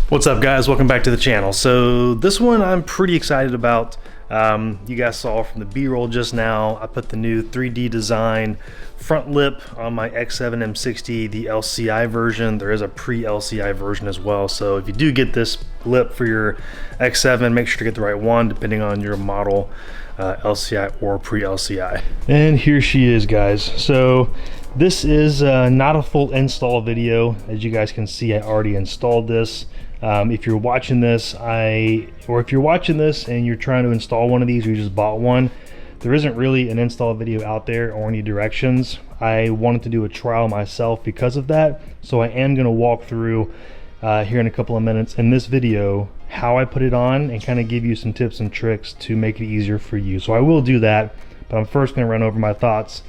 What's up guys, welcome back to the channel. So this one I'm pretty excited about. You guys saw from the B-roll just now, I put the new 3D design front lip on my X7 M60, the LCI version. There is a pre-LCI version as well. So if you do get this lip for your X7, make sure to get the right one depending on your model, LCI or pre-LCI. And here she is, guys. So this is not a full install video. As you guys can see, I already installed this. If you're watching this, if you're watching this and you're trying to install one of these, or you just bought one, there isn't really an install video out there or any directions. I wanted to do a trial myself because of that, so I am going to walk through here in a couple of minutes in this video how I put it on and kind of give you some tips and tricks to make it easier for you. So I will do that, but I'm first going to run over my thoughts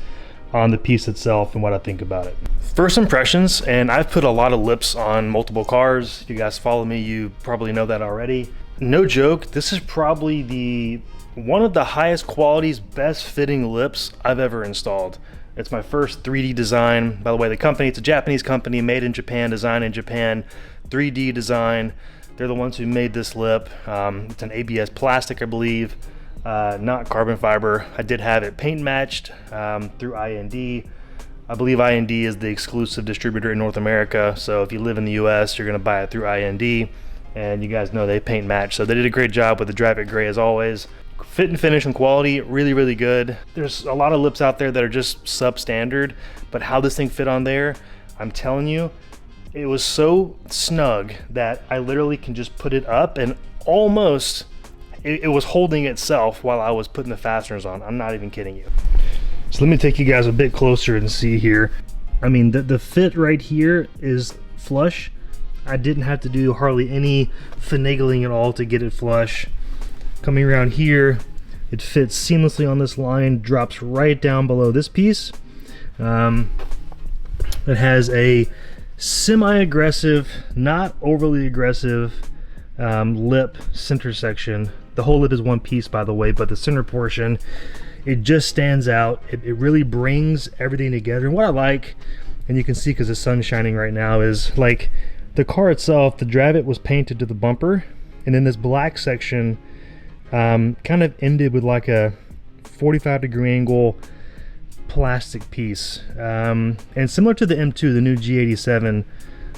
on the piece itself and what I think about it. First impressions, and I've put a lot of lips on multiple cars. If you guys follow me, you probably know that already. No joke, this is probably one of the highest qualities, best fitting lips I've ever installed. It's my first 3D design. By the way, the company, it's a Japanese company, made in Japan, designed in Japan, 3D design. They're the ones who made this lip. It's an ABS plastic, I believe, not carbon fiber. I did have it paint matched through IND. I believe IND is the exclusive distributor in North America, so if you live in the US, you're gonna buy it through IND, and you guys know they paint match, so they did a great job with the Drive It Gray as always. Fit and finish and quality, really, really good. There's a lot of lips out there that are just substandard, but how this thing fit on there, I'm telling you, it was so snug that I literally can just put it up and almost, it was holding itself while I was putting the fasteners on. I'm not even kidding you. So let me take you guys a bit closer and see here. I mean, the fit right here is flush. I didn't have to do hardly any finagling at all to get it flush. Coming around here, it fits seamlessly on this line, drops right down below this piece. It has a semi-aggressive, not overly aggressive lip center section. The whole lip is one piece, by the way, but the center portion, it just stands out. It really brings everything together. And what I like, and you can see because the sun's shining right now, is like the car itself, the Drive It was painted to the bumper, and then this black section kind of ended with like a 45-degree angle plastic piece. And similar to the M2, the new G87,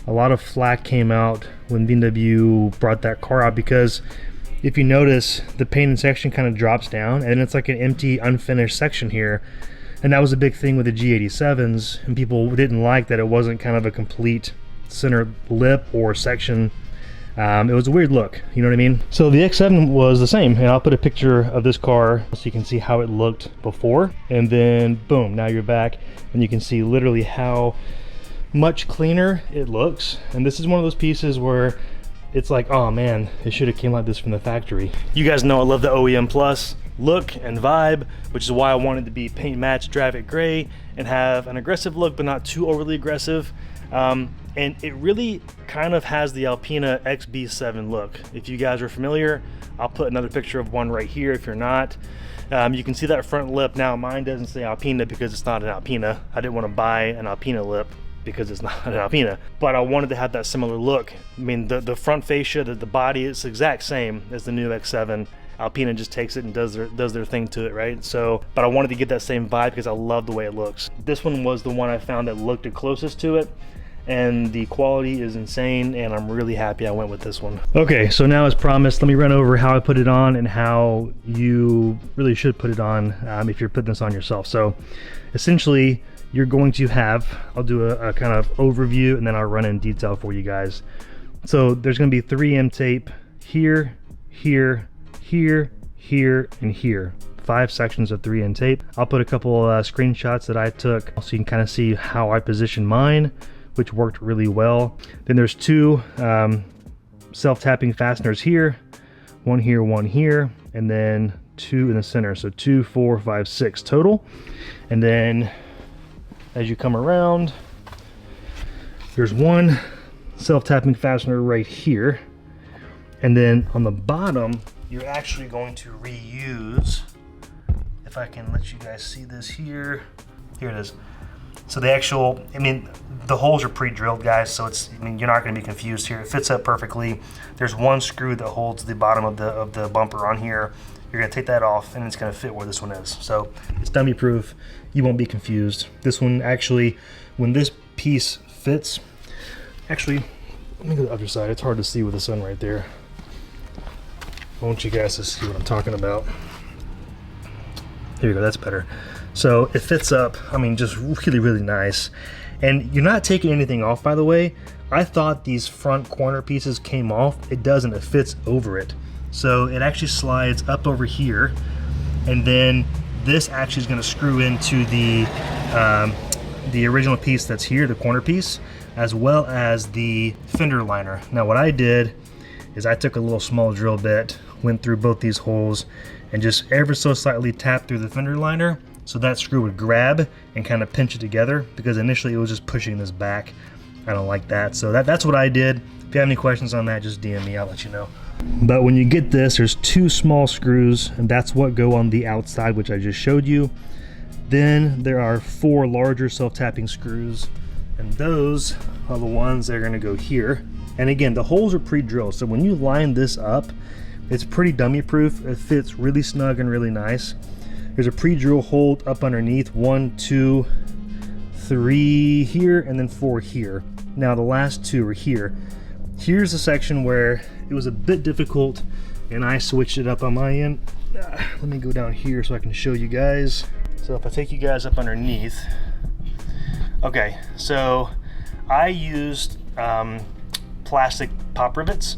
a lot of flack came out when BMW brought that car out, because if you notice, the painted section kind of drops down and it's like an empty, unfinished section here. And that was a big thing with the G87s, and people didn't like that it wasn't kind of a complete center lip or section. It was a weird look, you know what I mean? So the X7 was the same, and I'll put a picture of this car so you can see how it looked before, and then boom, now you're back and you can see literally how much cleaner it looks. And this is one of those pieces where it's like, oh man, it should have came like this from the factory. You guys know I love the OEM Plus look and vibe, which is why I wanted to be paint match, Drive It Gray, and have an aggressive look but not too overly aggressive. And it really kind of has the Alpina XB7 look. If you guys are familiar, I'll put another picture of one right here if you're not. You can see that front lip. Now mine doesn't say Alpina because it's not an Alpina. I didn't want to buy an Alpina lip because it's not an Alpina, but I wanted to have that similar look. I mean, the front fascia, the body, is the exact same as the new X7. Alpina just takes it and does their thing to it, right? So, but I wanted to get that same vibe because I love the way it looks. This one was the one I found that looked the closest to it, and the quality is insane, and I'm really happy I went with this one. Okay, so now as promised, let me run over how I put it on and how you really should put it on if you're putting this on yourself. So essentially, you're going to have, I'll do a kind of overview and then I'll run in detail for you guys. So there's going to be 3M tape here, here, here, here, and here. 5 sections of 3M tape. I'll put a couple screenshots that I took so you can kind of see how I positioned mine, which worked really well. Then there's 2 self-tapping fasteners here, one here, and then 2 in the center. So 2, 4, 5, 6 total. And then as you come around, there's 1 self-tapping fastener right here. And then on the bottom, you're actually going to reuse, if I can let you guys see this here. Here it is. So the actual, I mean, the holes are pre-drilled, guys, so it's, I mean, you're not going to be confused here. It fits up perfectly. There's 1 screw that holds the bottom of the bumper on here. You're going to take that off, and it's going to fit where this one is. So it's dummy proof. You won't be confused. This one actually, when this piece fits, actually, let me go to the other side. It's hard to see with the sun right there. I want you guys to see what I'm talking about. Here we go, that's better. So it fits up, I mean, just really, really nice. And you're not taking anything off, by the way. I thought these front corner pieces came off. It doesn't, it fits over it. So it actually slides up over here, and then this actually is gonna screw into the original piece that's here, the corner piece, as well as the fender liner. Now what I did is I took a little small drill bit, went through both these holes, and just ever so slightly tapped through the fender liner so that screw would grab and kind of pinch it together, because initially it was just pushing this back. I don't like that. So that's what I did. If you have any questions on that, just DM me, I'll let you know. But when you get this, there's 2 small screws, and that's what go on the outside, which I just showed you. Then there are 4 larger self-tapping screws, and those are the ones that are going to go here. And again, the holes are pre-drilled, so when you line this up, it's pretty dummy proof. It fits really snug and really nice. There's a pre-drill hole up underneath, 1, 2, 3 here, and then 4 here. Now the last 2 are here. Here's the section where it was a bit difficult, and I switched it up on my end. Let me go down here so I can show you guys. So if I take you guys up underneath, okay, so I used plastic pop rivets,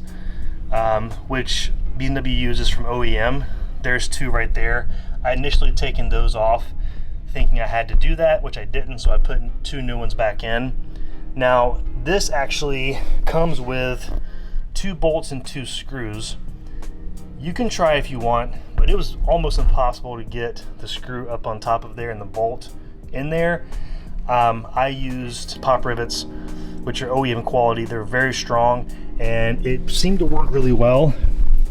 which BMW uses from OEM. There's 2 right there. I initially taken those off thinking I had to do that, which I didn't, so I put 2 new ones back in. Now this actually comes with 2 bolts and 2 screws. You can try if you want, but it was almost impossible to get the screw up on top of there and the bolt in there. I used pop rivets, which are OEM quality. They're very strong, and it seemed to work really well.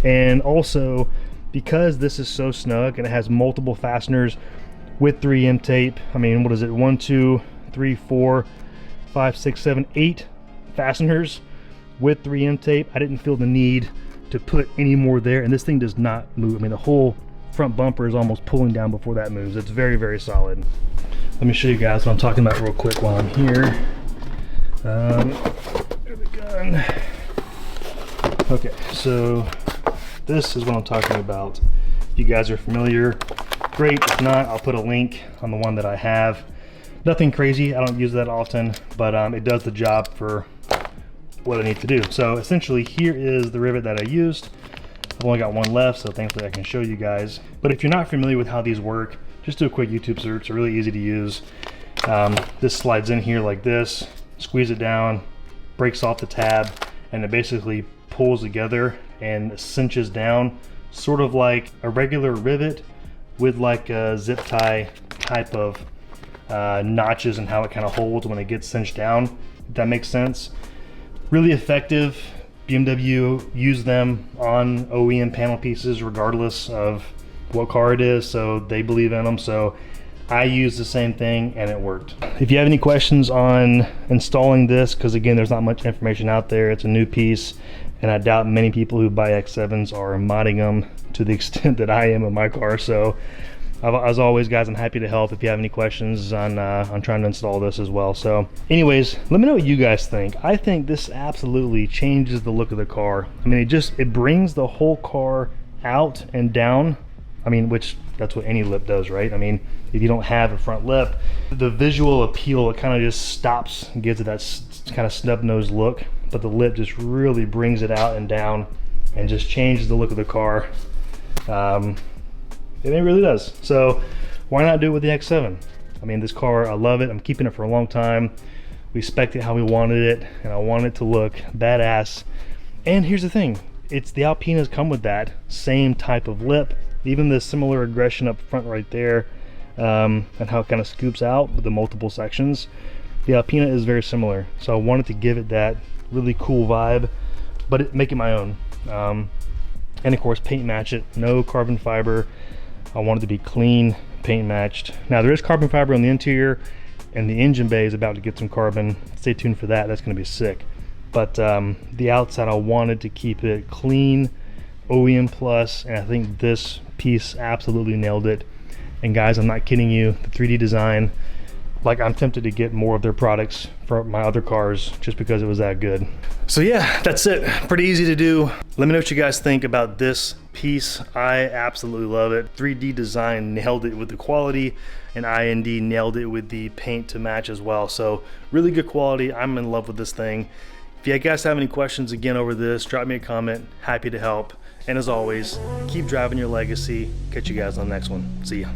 And also, because this is so snug and it has multiple fasteners with 3M tape, I mean, what is it, 1, 2, 3, 4, 5, 6, 7, 8 fasteners with 3M tape, I didn't feel the need to put any more there, and this thing does not move. I mean, the whole front bumper is almost pulling down before that moves. It's very, very solid. Let me show you guys what I'm talking about real quick while I'm here. There's the gun. Okay, so this is what I'm talking about. If you guys are familiar, great. If not, I'll put a link on the one that I have. Nothing crazy, I don't use that often, but it does the job for what I need to do. So essentially, here is the rivet that I used. I've only got 1 left, so thankfully I can show you guys. But if you're not familiar with how these work, just do a quick YouTube search. They're really easy to use. This slides in here like this, squeeze it down, breaks off the tab, and it basically pulls together and cinches down, sort of like a regular rivet with like a zip tie type of notches, and how it kind of holds when it gets cinched down, if that makes sense. Really effective. BMW use them on OEM panel pieces regardless of what car it is, so they believe in them. So I used the same thing and it worked. If you have any questions on installing this, because again, there's not much information out there, it's a new piece, and I doubt many people who buy X7s are modding them to the extent that I am in my car. So as always, guys, I'm happy to help if you have any questions on trying to install this as well. So anyways, let me know what you guys think. I think this absolutely changes the look of the car. I mean, it brings the whole car out and down. I mean, which that's what any lip does, right? I mean, if you don't have a front lip, the visual appeal, it kind of just stops and gives it that kind of snub-nosed look, but the lip just really brings it out and down and just changes the look of the car. and it really does. So why not do it with the X7? I mean, this car, I love it. I'm keeping it for a long time. We spec'd it how we wanted it, and I want it to look badass. And here's the thing, it's the Alpinas come with that same type of lip, even the similar aggression up front right there, and how it kind of scoops out with the multiple sections. The Alpina is very similar, so I wanted to give it that really cool vibe, but make it my own. And of course, paint match it, no carbon fiber. I want it to be clean, paint matched. Now there is carbon fiber on the interior, and the engine bay is about to get some carbon. Stay tuned for that, that's gonna be sick. But the outside, I wanted to keep it clean, OEM plus, and I think this piece absolutely nailed it. And guys, I'm not kidding you, the 3D design, like I'm tempted to get more of their products for my other cars just because it was that good. So yeah, that's it, pretty easy to do. Let me know what you guys think about this piece. I absolutely love it. 3D design nailed it with the quality, and IND nailed it with the paint to match as well. So really good quality, I'm in love with this thing. If you guys have any questions again over this, drop me a comment, happy to help. And as always, keep driving your legacy. Catch you guys on the next one. See ya.